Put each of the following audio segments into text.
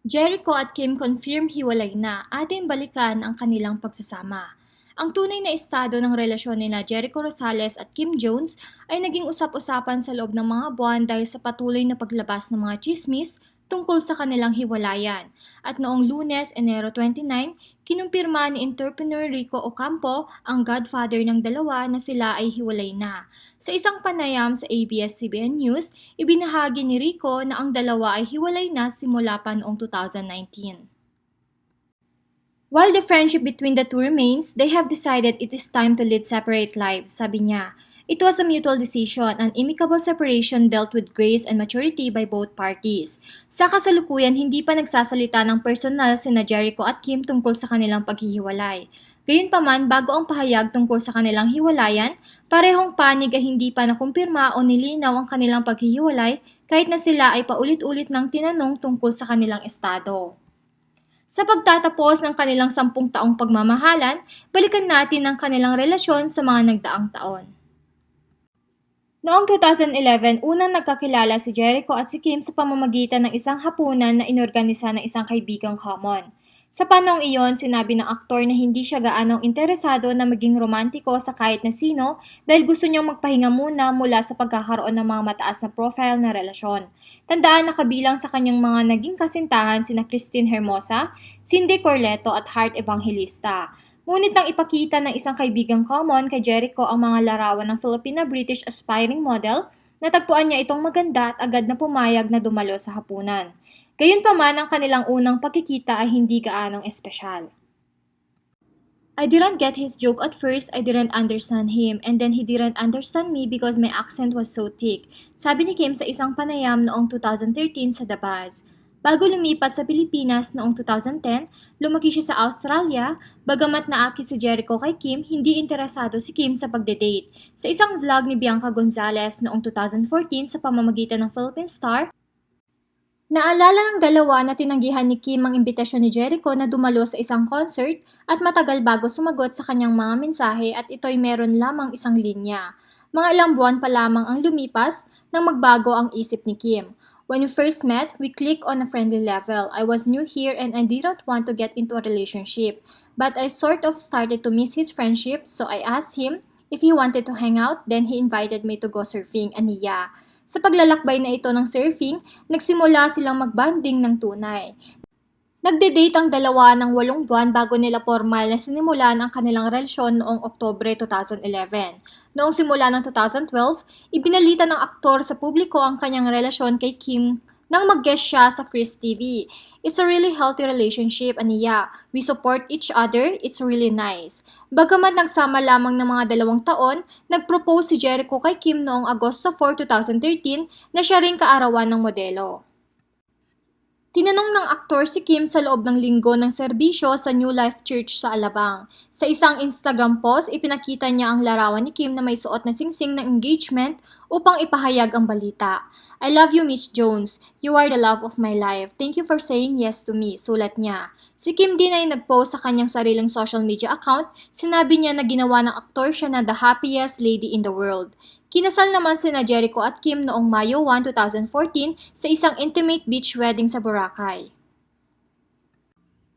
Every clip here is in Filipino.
Jericho at Kim confirm hiwalay na, ating balikan ang kanilang pagsasama. Ang tunay na estado ng relasyon nila Jericho Rosales at Kim Jones ay naging usap-usapan sa loob ng mga buwan dahil sa patuloy na paglabas ng mga chismis tungkol sa kanilang hiwalayan. At noong Lunes, Enero 29, kinumpirma ni entrepreneur Rico Ocampo, ang godfather ng dalawa, na sila ay hiwalay na. Sa isang panayam sa ABS-CBN News, ibinahagi ni Rico na ang dalawa ay hiwalay na simula pa noong 2019. While the friendship between the two remains, they have decided it is time to lead separate lives, sabi niya. It was a mutual decision, an amicable separation dealt with grace and maturity by both parties. Sa kasalukuyan, hindi pa nagsasalita ng personal sina Jericho at Kim tungkol sa kanilang paghihiwalay. Gayunpaman, bago ang pahayag tungkol sa kanilang hiwalayan, parehong panig ay hindi pa nakumpirma o nilinaw ang kanilang paghihiwalay kahit na sila ay paulit-ulit ng tinanong tungkol sa kanilang estado. Sa pagtatapos ng kanilang 10 taong pagmamahalan, balikan natin ang kanilang relasyon sa mga nagdaang taon. Noong 2011, unang nagkakilala si Jericho at si Kim sa pamamagitan ng isang hapunan na inorganisa ng isang kaibigang common. Sa panahong iyon, sinabi ng aktor na hindi siya gaanong interesado na maging romantiko sa kahit na sino dahil gusto niyang magpahinga muna mula sa pagkakaroon ng mga mataas na profile na relasyon. Tandaan na kabilang sa kanyang mga naging kasintahan sina Christine Hermosa, Cindy Corleto at Heart Evangelista. Ngunit nang ipakita ng isang kaibigang common kay Jericho ang mga larawan ng Filipina-British aspiring model, natagpuan niya itong maganda at agad na pumayag na dumalo sa hapunan. Gayunpaman, ang kanilang unang pagkikita ay hindi gaanong espesyal. I didn't get his joke at first, I didn't understand him, and then he didn't understand me because my accent was so thick, sabi ni Kim sa isang panayam noong 2013 sa The Buzz. Bago lumipat sa Pilipinas noong 2010, lumaki siya sa Australia, bagamat naakit si Jericho kay Kim, hindi interesado si Kim sa pagde-date. Sa isang vlog ni Bianca Gonzalez noong 2014 sa pamamagitan ng Philippine Star, naalala ng dalawa na tinanggihan ni Kim ang imbitasyon ni Jericho na dumalo sa isang concert at matagal bago sumagot sa kanyang mga mensahe at ito'y meron lamang isang linya. Mga ilang buwan pa lamang ang lumipas nang magbago ang isip ni Kim. When we first met, we clicked on a friendly level. I was new here and I didn't want to get into a relationship. But I sort of started to miss his friendship, so I asked him if he wanted to hang out, then he invited me to go surfing, aniya. Sa paglalakbay na ito ng surfing, nagsimula silang magbanding ng tunay. Nagde-date ang dalawa ng 8 buwan bago nila formal na sinimulan ang kanilang relasyon noong Oktubre 2011. Noong simula ng 2012, ibinalita ng aktor sa publiko ang kanyang relasyon kay Kim nang mag-guest siya sa Chris TV. It's a really healthy relationship, aniya. We support each other, it's really nice. Bagamat nagsama lamang ng mga 2 taon, nag-propose si Jericho kay Kim noong Agosto 4, 2013 na siya ring kaarawan ng modelo. Tinanong ng aktor si Kim sa loob ng linggo ng serbisyo sa New Life Church sa Alabang. Sa isang Instagram post, ipinakita niya ang larawan ni Kim na may suot na singsing ng engagement upang ipahayag ang balita. I love you, Miss Jones. You are the love of my life. Thank you for saying yes to me, sulat niya. Si Kim din ay nag-post sa kanyang sariling social media account. Sinabi niya na ginawa ng aktor siya na the happiest lady in the world. Kinasal naman sina Jericho at Kim noong Mayo 1, 2014 sa isang intimate beach wedding sa Boracay.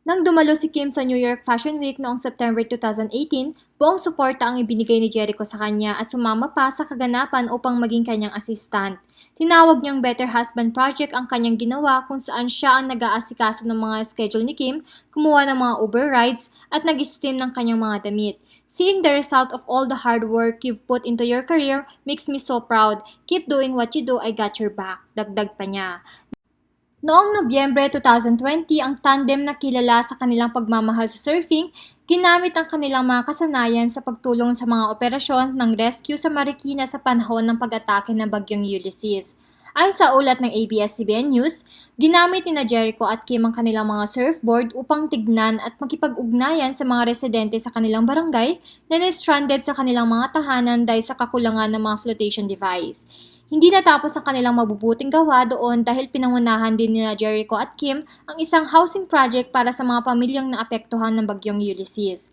Nang dumalo si Kim sa New York Fashion Week noong September 2018, buong suporta ang ibinigay ni Jericho sa kanya at sumama pa sa kaganapan upang maging kanyang assistant. Tinawag niyang Better Husband Project ang kanyang ginawa kung saan siya ang nag-aasikaso ng mga schedule ni Kim, kumuha ng mga Uber rides at nag-steam ng kanyang mga damit. Seeing the result of all the hard work you've put into your career makes me so proud. Keep doing what you do, I got your back. Dagdag pa niya. Noong Nobyembre 2020, ang tandem na kilala sa kanilang pagmamahal sa surfing, ginamit ang kanilang mga kasanayan sa pagtulong sa mga operasyon ng rescue sa Marikina sa panahon ng pag-atake ng bagyong Ulysses. Ayon sa ulat ng ABS-CBN News, ginamit ni Jericho at Kim ang kanilang mga surfboard upang tignan at makipag-ugnayan sa mga residente sa kanilang barangay na na-stranded sa kanilang mga tahanan dahil sa kakulangan ng mga flotation device. Hindi natapos ang kanilang mabubuting gawa doon dahil pinangunahan din ni Jericho at Kim ang isang housing project para sa mga pamilyang naapektuhan ng bagyong Ulysses.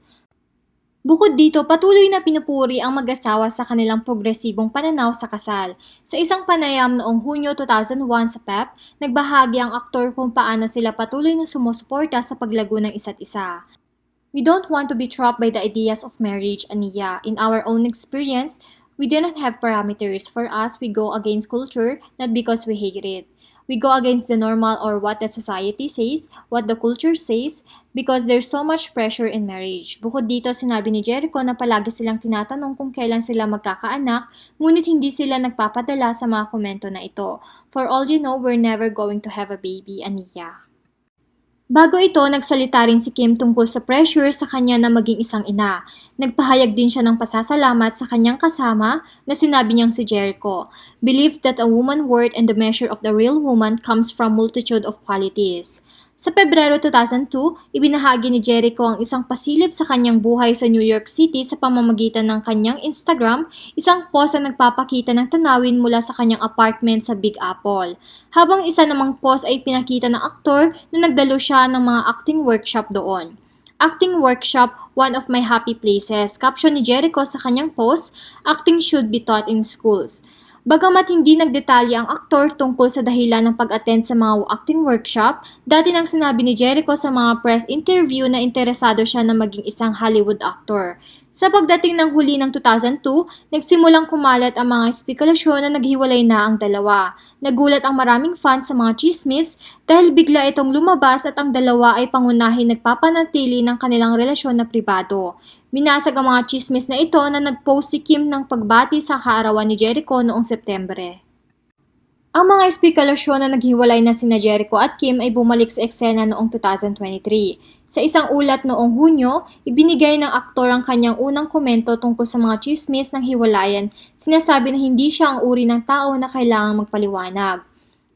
Bukod dito, patuloy na pinupuri ang mag-asawa sa kanilang progresibong pananaw sa kasal. Sa isang panayam noong Hunyo 2001 sa PEP, nagbahagi ang aktor kung paano sila patuloy na sumusuporta sa paglago ng isa't isa. We don't want to be trapped by the ideas of marriage, aniya. In our own experience, we do not have parameters. For us, we go against culture, not because we hate it. We go against the normal or what the society says, what the culture says, because there's so much pressure in marriage. Bukod dito, sinabi ni Jericho na palagi silang tinatanong kung kailan sila magkakaanak, ngunit hindi sila nagpapadala sa mga komento na ito. For all you know, we're never going to have a baby, aniya. Bago ito, nagsalita rin si Kim tungkol sa pressure sa kanya na maging isang ina. Nagpahayag din siya ng pasasalamat sa kanyang kasama na sinabi niyang si Jericho. Believe that a woman's worth and the measure of the real woman comes from multitude of qualities. Sa Pebrero 2002, ibinahagi ni Jericho ang isang pasilip sa kanyang buhay sa New York City sa pamamagitan ng kanyang Instagram, isang post na nagpapakita ng tanawin mula sa kanyang apartment sa Big Apple. Habang isa namang post ay pinakita ng aktor na nagdalo siya ng mga acting workshop doon. Acting workshop, one of my happy places. Caption ni Jericho sa kanyang post, acting should be taught in schools. Bagamat hindi nagdetalye ang aktor tungkol sa dahilan ng pag-attend sa mga acting workshop, dati nang sinabi ni Jericho sa mga press interview na interesado siya na maging isang Hollywood actor. Sa pagdating ng huli ng 2002, nagsimulang kumalat ang mga espekulasyon na naghiwalay na ang dalawa. Nagulat ang maraming fans sa mga chismis dahil bigla itong lumabas at ang dalawa ay pangunahin nagpapanatili ng kanilang relasyon na pribado. Binasag ang mga chismis na ito na nag-post si Kim ng pagbati sa kaarawan ni Jericho noong Setyembre. Ang mga espekulasyon na naghiwalay na sina Jericho at Kim ay bumalik sa eksena noong 2023. Sa isang ulat noong Hunyo, ibinigay ng aktor ang kanyang unang komento tungkol sa mga chismis ng hiwalayan. Sinasabi na hindi siya ang uri ng tao na kailangang magpaliwanag.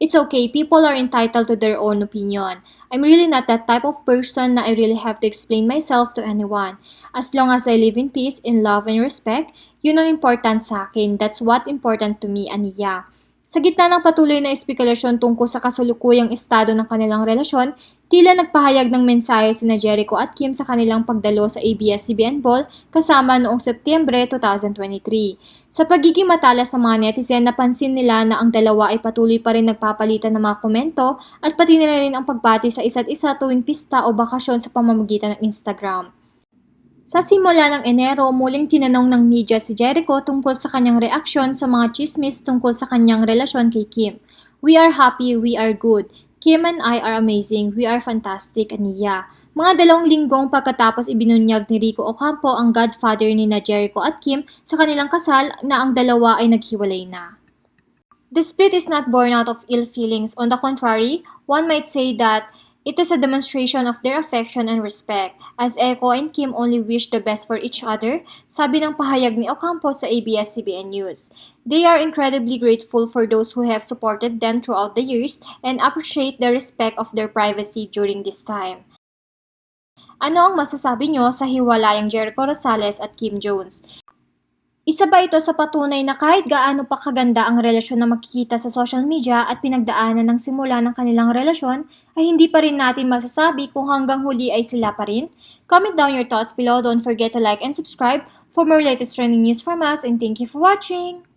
It's okay, people are entitled to their own opinion. I'm really not that type of person na I really have to explain myself to anyone. As long as I live in peace, in love, and respect, yun ang important sa akin. That's what important to me, aniya. Sa gitna ng patuloy na espekulasyon tungkol sa kasalukuyang estado ng kanilang relasyon, tila nagpahayag ng mensahe sina Jericho at Kim sa kanilang pagdalo sa ABS-CBN Ball kasama noong Setyembre 2023. Sa pagiging matalas ng mga netizen, napansin nila na ang dalawa ay patuloy pa rin nagpapalitan ng mga komento at pati nila rin ang pagbati sa isa't isa tuwing pista o bakasyon sa pamamagitan ng Instagram. Sa simula ng Enero, muling tinanong ng media si Jericho tungkol sa kanyang reaksyon sa mga chismis tungkol sa kanyang relasyon kay Kim. We are happy, we are good. Kim and I are amazing, we are fantastic, aniya. Mga 2 linggong pagkatapos ibinunyag ni Rico Ocampo ang godfather ni na Jericho at Kim sa kanilang kasal na ang dalawa ay naghiwalay na. The split is not born out of ill feelings. On the contrary, one might say that it is a demonstration of their affection and respect, as Echo and Kim only wish the best for each other, sabi ng pahayag ni Ocampo sa ABS-CBN News. They are incredibly grateful for those who have supported them throughout the years and appreciate the respect of their privacy during this time. Ano ang masasabi nyo sa hiwalayang Jericho Rosales at Kim Jones? Isa ba ito sa patunay na kahit gaano pa kaganda ang relasyon na makikita sa social media at pinagdaanan ng simula ng kanilang relasyon, ay hindi pa rin natin masasabi kung hanggang huli ay sila pa rin? Comment down your thoughts below. Don't forget to like and subscribe for more latest trending news from us, and thank you for watching!